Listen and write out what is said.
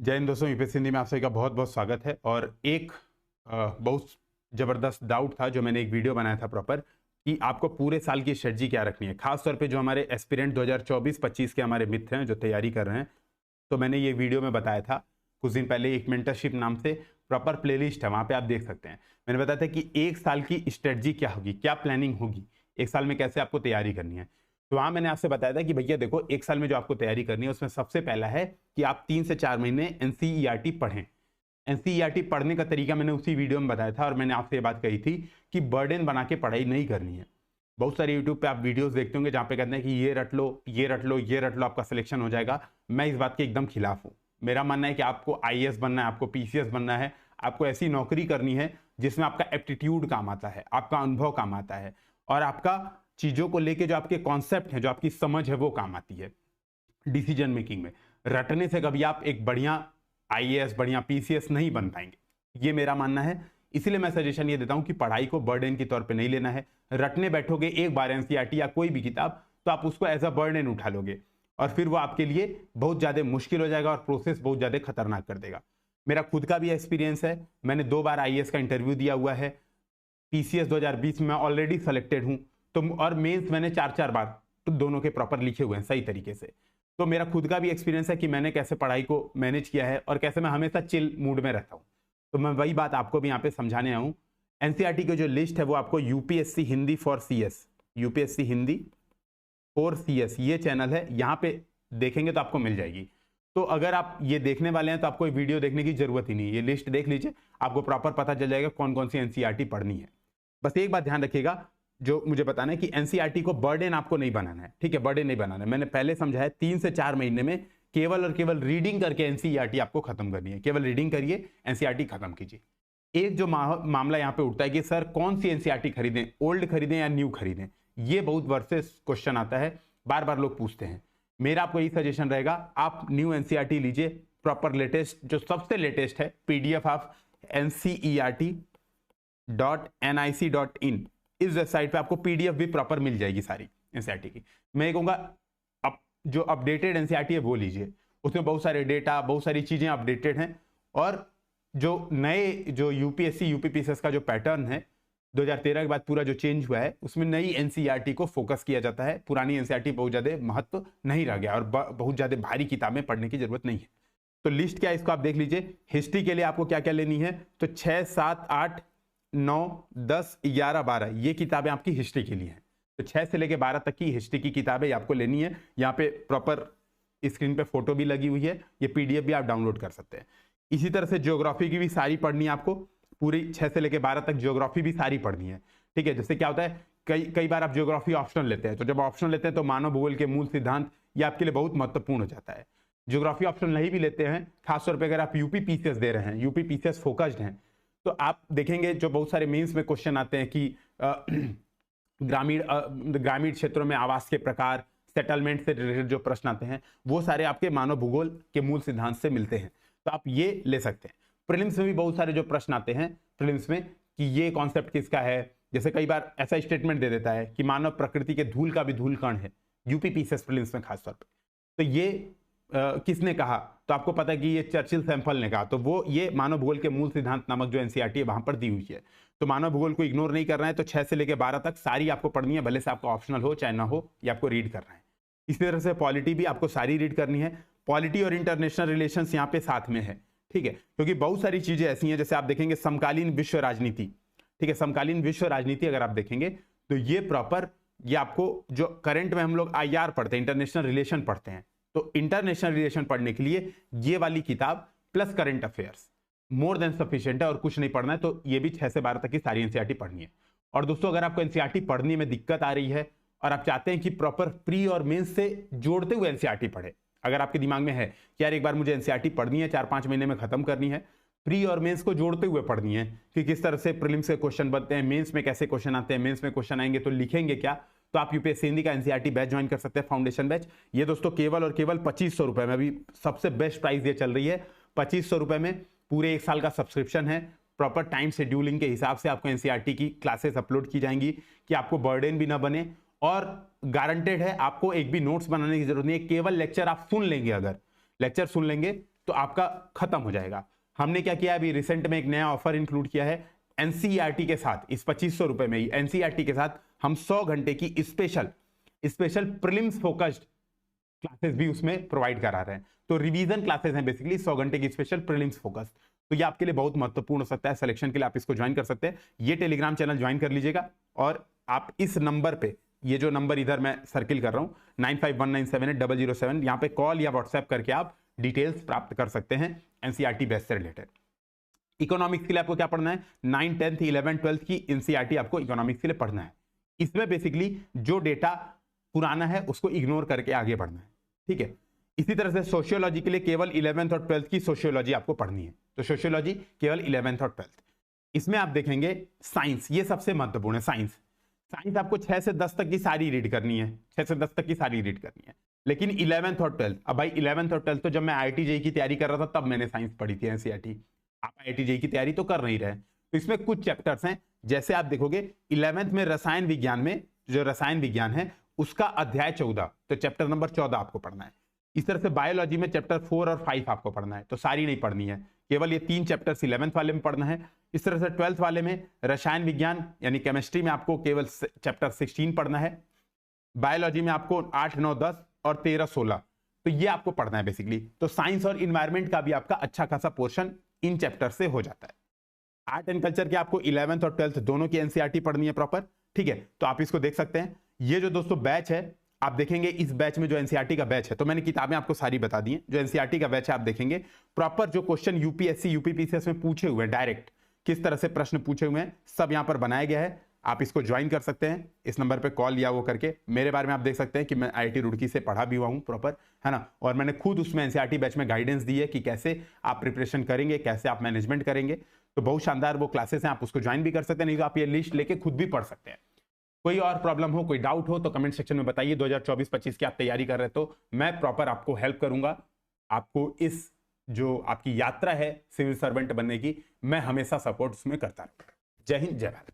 जय हिंद दोस्तों, यूपीएससी हिंदी में आप सभी का बहुत बहुत स्वागत है। और एक बहुत ज़बरदस्त डाउट था जो मैंने एक वीडियो बनाया था प्रॉपर कि आपको पूरे साल की स्ट्रेटजी क्या रखनी है, खास तौर पे जो हमारे एस्पिरेंट 2024-25 के हमारे मित्र हैं जो तैयारी कर रहे हैं। तो मैंने ये वीडियो में बताया था कुछ दिन पहले, एक मेंटरशिप नाम से प्रॉपर प्लेलिस्ट है, वहाँ पे आप देख सकते हैं। मैंने बताया था कि एक साल की स्ट्रेटजी क्या होगी, क्या प्लानिंग होगी, एक साल में कैसे आपको तैयारी करनी है। तो वहाँ मैंने आपसे बताया था कि भैया देखो, एक साल में जो आपको तैयारी करनी है उसमें सबसे पहला है कि आप 3 से 4 महीने एनसीईआरटी पढ़ें। एनसीईआरटी पढ़ने का तरीका मैंने उसी वीडियो में बताया था और मैंने आपसे ये बात कही थी कि बर्डन बना के पढ़ाई नहीं करनी है। बहुत सारे यूट्यूब पे आप वीडियोस देखते होंगे जहाँ पे कहते हैं कि ये रट लो, ये रट लो, ये रट लो, आपका सिलेक्शन हो जाएगा। मैं इस बात के एकदम खिलाफ हूँ। मेरा मानना है कि आपको आईएएस बनना है, आपको पीसीएस बनना है, आपको ऐसी नौकरी करनी है जिसमें आपका एप्टीट्यूड काम आता है, आपका अनुभव काम आता है और आपका चीज़ों को लेके जो आपके कॉन्सेप्ट है, जो आपकी समझ है, वो काम आती है डिसीजन मेकिंग में। रटने से कभी आप एक बढ़िया आईएएस, बढ़िया पीसीएस नहीं बन पाएंगे, ये मेरा मानना है। इसलिए मैं सजेशन ये देता हूं कि पढ़ाई को बर्डन के तौर पे नहीं लेना है। रटने बैठोगे एक बार एनसीईआरटी या कोई भी किताब, तो आप उसको एज अ बर्डन उठा लोगे और फिर वो आपके लिए बहुत ज़्यादा मुश्किल हो जाएगा और प्रोसेस बहुत ज़्यादा खतरनाक कर देगा। मेरा खुद का भी एक्सपीरियंस है, मैंने 2 बार आईएएस का इंटरव्यू दिया हुआ है। पीसीएस 2020 में ऑलरेडी सेलेक्टेड हूं, तो और मेंस मैंने 4-4 बार तो दोनों के प्रॉपर लिखे हुए हैं सही तरीके से। तो मेरा खुद का भी एक्सपीरियंस है कि मैंने कैसे पढ़ाई को मैनेज किया है और कैसे मैं हमेशा चिल मूड में रहता हूं। तो मैं वही बात आपको भी यहाँ पे समझाने आऊँ। एनसीईआरटी की जो लिस्ट है वो आपको UPSC Hindi for CS, UPSC Hindi for CS, ये चैनल है, यहाँ पे देखेंगे तो आपको मिल जाएगी। तो अगर आप ये देखने वाले हैं तो आपको वीडियो देखने की जरूरत ही नहीं है, ये लिस्ट देख लीजिए, आपको प्रॉपर पता चल जाएगा कौन कौन सी एनसीईआरटी पढ़नी है। बस एक बात ध्यान रखिएगा, जो मुझे बताना है कि एनसीईआरटी को बर्डन आपको नहीं बनाना है, ठीक है, बर्डन नहीं बनाना है। मैंने पहले समझाया 3 से 4 महीने में केवल और केवल रीडिंग करके एनसीईआरटी आपको खत्म करनी है। केवल रीडिंग करिए, एनसीईआरटी खत्म कीजिए। एक जो मामला यहाँ पे उठता है कि सर कौन सी एनसीईआरटी खरीदें, ओल्ड खरीदें या न्यू खरीदें, ये बहुत वर्सेस क्वेश्चन आता है, बार बार लोग पूछते हैं। मेरा आपको यही सजेशन रहेगा, आप न्यू एनसीईआरटी लीजिए, प्रॉपर लेटेस्ट, जो सबसे लेटेस्ट है, पीडीएफ ऑफ ncert.nic.in, इस वेबसाइट पे आपको पीडीएफ भी प्रॉपर मिल जाएगी सारी एनसीईआरटी की। मैं कहूँगा अब जो अपडेटेड एनसीईआरटी है वो लीजिए, उसमें बहुत सारे डेटा, बहुत सारी चीज़ें अपडेटेड हैं। और जो नए जो यूपीएससी यूपीपीसीएस का जो पैटर्न है 2013 के बाद पूरा जो चेंज हुआ है, उसमें नई एनसीईआरटी को फोकस किया जाता है। पुरानी एनसीईआरटी बहुत ज़्यादा महत्व नहीं रह गया और बहुत ज़्यादा भारी किताबें पढ़ने की जरूरत नहीं है। तो लिस्ट क्या है इसको आप देख लीजिए। हिस्ट्री के लिए आपको क्या क्या लेनी है, तो 6, 7, 8, 9, 10, 11, 12 ये किताबें आपकी हिस्ट्री के लिए हैं। तो 6 से लेकर 12 तक की हिस्ट्री की किताबें आपको लेनी है। यहाँ पे प्रॉपर स्क्रीन पे फोटो भी लगी हुई है, ये पीडीएफ भी आप डाउनलोड कर सकते हैं। इसी तरह से ज्योग्राफी की भी सारी पढ़नी है आपको, पूरी 6 से लेकर 12 तक ज्योग्राफी भी सारी पढ़नी है, ठीक है। जैसे क्या होता है, कई बार आप ज्योग्राफी ऑप्शनल लेते हैं, तो जब ऑप्शनल लेते हैं तो मानव भूगोल के मूल सिद्धांत ये आपके लिए बहुत महत्वपूर्ण हो जाता है। ज्योग्राफी ऑप्शन नहीं भी लेते हैं, खासतौर पे अगर आप यूपी पीसीएस दे रहे हैं, यूपी पीसीएस फोकस्ड हैं, तो आप देखेंगे जो बहुत सारे मेंस में क्वेश्चन आते हैं कि ग्रामीण क्षेत्रों में आवास के प्रकार, सेटलमेंट से रिलेटेड जो प्रश्न आते हैं वो सारे आपके मानव भूगोल के मूल सिद्धांत से मिलते हैं, तो आप ये ले सकते हैं। प्रीलिम्स में भी बहुत सारे जो प्रश्न आते हैं प्रीलिम्स में कि ये कॉन्सेप्ट किसका है, जैसे कई बार ऐसा स्टेटमेंट दे देता है कि मानव प्रकृति के धूल का भी धूल कण है, यूपी पीसीएस प्रीलिम्स में खासतौर पर। तो ये किसने कहा, तो आपको पता है कि ये चर्चिल सैंपल ने कहा, तो वो ये मानव भूगोल के मूल सिद्धांत नामक जो एनसीईआरटी है वहां पर दी हुई है। तो मानव भूगोल को इग्नोर नहीं करना है, तो 6 से लेकर 12 तक सारी आपको पढ़नी है, भले से आपको ऑप्शनल हो चाहे ना हो, ये आपको रीड करना है। इसी तरह से पॉलिटी भी आपको सारी रीड करनी है। पॉलिटी और इंटरनेशनल रिलेशंस यहाँ पे साथ में है, ठीक है, क्योंकि बहुत सारी चीजें ऐसी हैं, जैसे आप देखेंगे समकालीन विश्व राजनीति, ठीक है, समकालीन विश्व राजनीति अगर आप देखेंगे तो ये प्रॉपर, ये आपको जो करंट में हम लोग आईआर पढ़ते हैं, इंटरनेशनल रिलेशन पढ़ते हैं, तो इंटरनेशनल रिलेशन पढ़ने के लिए ये वाली किताब plus current affairs more than sufficient है, और कुछ नहीं पढ़ना है। तो ये भी 6 से 12 तक की सारी एनसीईआरटी पढ़नी है। और दोस्तों, अगर आपको एनसीईआरटी पढ़ने में दिक्कत आ रही है और आप चाहते हैं कि प्रॉपर प्री और मेंस से जोड़ते हुए एनसीईआरटी पढ़े, अगर आपके दिमाग में है कि यार एक बार मुझे एनसीईआरटी पढ़नी है, 4-5 महीने में खत्म करनी है, प्री और मेंस को जोड़ते हुए पढ़नी है कि किस तरह से प्रीलिम्स के क्वेश्चन बनते हैं, मेंस में कैसे क्वेश्चन आते हैं, मेंस में क्वेश्चन आएंगे तो लिखेंगे क्या, तो आप यूपीएससी हिंदी का एनसीईआरटी बैच ज्वाइन कर सकते हैं, फाउंडेशन बैच। ये दोस्तों केवल और केवल 2500 रुपए में, अभी सबसे बेस्ट प्राइस ये चल रही है। 2500 रुपए में पूरे 1 साल का सब्सक्रिप्शन है। प्रॉपर टाइम शेड्यूलिंग के हिसाब से आपको एनसीईआरटी की क्लासेस अपलोड की जाएंगी कि आपको बर्डन भी ना बने, और गारंटेड है आपको एक भी नोट्स बनाने की जरूरत नहीं है, केवल लेक्चर आप सुन लेंगे। अगर लेक्चर सुन लेंगे तो आपका खत्म हो जाएगा। हमने क्या किया, अभी रिसेंट में एक नया ऑफर इंक्लूड किया है एनसीईआरटी के साथ। इस 2500 रुपए में ही एनसीईआरटी के साथ हम 100 घंटे की स्पेशल प्रीलिम्स फोकस्ड क्लासेस भी उसमें प्रोवाइड करा रहे हैं। तो रिवीजन क्लासेस हैं बेसिकली, 100 घंटे की स्पेशल प्रीलिम्स फोकस। तो ये आपके लिए बहुत महत्वपूर्ण हो सकता है, सिलेक्शन के लिए आप इसको ज्वाइन कर सकते हैं। ये टेलीग्राम चैनल ज्वाइन कर लीजिएगा और आप इस नंबर पे, ये जो नंबर इधर मैं सर्किल कर रहा हूं 9519780007, यहां पे कॉल या व्हाट्सएप करके आप डिटेल्स प्राप्त कर सकते हैं एनसीईआरटी बैच से रिलेटेड। इकोनॉमिक्स के लिए आपको क्या पढ़ना है, 9, 10, 11, 12 की एनसीईआरटी आपको इकोनॉमिक्स के लिए पढ़ना है। इसमें बेसिकली जो डेटा पुराना है उसको इग्नोर करके आगे बढ़ना है, ठीक है। इसी तरह से सोशियोलॉजी के लिए केवल 11th और 12th की सोशियोलॉजी आपको पढ़नी है। तो सोशियोलॉजी केवल 11th और 12th। इसमें आप देखेंगे साइंस, ये सबसे महत्वपूर्ण है। साइंस आपको 6 से 10 तक की सारी रीड करनी है, 6 से 10 तक की सारी रीड करनी है। लेकिन 11th और 12th, अब भाई 11th और 12th तो जब मैं IIT JEE की तैयारी कर रहा था तब मैंने साइंस पढ़ी थी एनसीईआरटी। आप IIT JEE की तैयारी तो कर नहीं रहे। तो इसमें कुछ चैप्टर्स हैं, जैसे आप देखोगे 11th में रसायन विज्ञान में, जो रसायन विज्ञान है उसका अध्याय 14, तो चैप्टर नंबर 14 आपको पढ़ना है। इस तरह से बायोलॉजी में चैप्टर 4 और 5 आपको पढ़ना है। तो सारी नहीं पढ़नी है, केवल ये 3 चैप्टर्स 11th वाले में पढ़ना है। इस तरह से 12th वाले में रसायन विज्ञान यानी केमिस्ट्री में आपको केवल चैप्टर 16 पढ़ना है। बायोलॉजी में आपको 8, 9, 10 और 13, 16, तो ये आपको पढ़ना है बेसिकली। तो साइंस और इन्वायरमेंट का भी आपका अच्छा खासा पोर्शन इन चैप्टर से हो जाता है। आर्ट एंड कल्चर के आपको 11th और 12th दोनों की एनसीईआरटी पढ़नी है प्रॉपर, ठीक है। तो आप इसको देख सकते हैं। ये जो दोस्तों बैच है, आप देखेंगे इस बैच में जो एनसीईआरटी का बैच है, तो मैंने किताबें आपको सारी बता दी हैं। जो एनसीईआरटी का बैच है आप देखेंगे प्रॉपर जो क्वेश्चन यूपीएससी यूपीपीसीएस में पूछे हुए हैं, डायरेक्ट किस तरह से प्रश्न पूछे हुए हैं, सब यहां पर बनाया गया है। आप इसको ज्वाइन कर सकते हैं, इस नंबर पे कॉल या वो करके। मेरे बारे में आप देख सकते हैं कि मैं IIT रुड़की से पढ़ा भी हुआ हूं प्रॉपर, है ना। और मैंने खुद उसमें एनसीईआरटी बैच में गाइडेंस दी है कि कैसे आप प्रिपरेशन करेंगे, कैसे आप मैनेजमेंट करेंगे। तो बहुत शानदार वो क्लासेस हैं, आप उसको ज्वाइन भी कर सकते हैं, नहीं तो आप ये लिस्ट लेके खुद भी पढ़ सकते हैं। कोई और प्रॉब्लम हो, कोई डाउट हो तो कमेंट सेक्शन में बताइए। 2024-25 की आप तैयारी कर रहे तो मैं प्रॉपर आपको हेल्प करूंगा। आपको इस जो आपकी यात्रा है सिविल सर्वेंट बनने की, मैं हमेशा सपोर्ट उसमें करता रहूंगा। जय हिंद, जय भारत।